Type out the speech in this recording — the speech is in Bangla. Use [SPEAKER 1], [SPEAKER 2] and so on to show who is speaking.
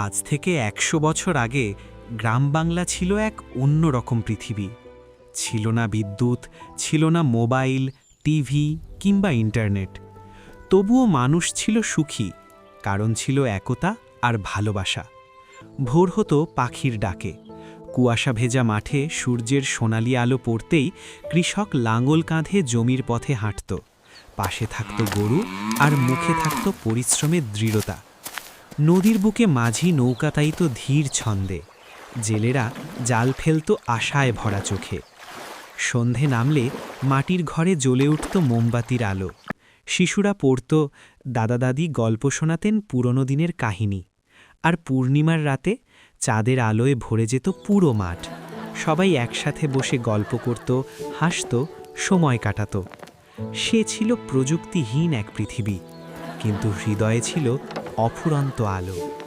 [SPEAKER 1] আজ থেকে ১০০ বছর আগে গ্রাম বাংলা ছিল এক অন্যরকম পৃথিবী। ছিল না বিদ্যুৎ, ছিল না মোবাইল, টিভি কিংবা ইন্টারনেট। তবুও মানুষ ছিল সুখী, কারণ ছিল একতা আর ভালোবাসা। ভোর হতো পাখির ডাকে, কুয়াশা ভেজা মাঠে সূর্যের সোনালি আলো পড়তেই কৃষক লাঙল কাঁধে জমির পথে হাঁটত। পাশে থাকত গরু আর মুখে থাকত পরিশ্রমের দৃঢ়তা। নদীর বুকে মাঝি নৌকা তাইত ধীর ছন্দে, জেলেরা জাল ফেলত আশায় ভরা চোখে। সন্ধে নামলে মাটির ঘরে জ্বলে উঠত মোমবাতির আলো। শিশুরা পড়ত, দাদা দাদি গল্প শোনাতেন পুরনো দিনের কাহিনী। আর পূর্ণিমার রাতে চাঁদের আলোয় ভরে যেত পুরো মাঠ। সবাই একসাথে বসে গল্প করত, হাসত, সময় কাটাত। সে ছিল প্রযুক্তিহীন এক পৃথিবী, কিন্তু হৃদয়ে ছিল অফুরন্ত আলো।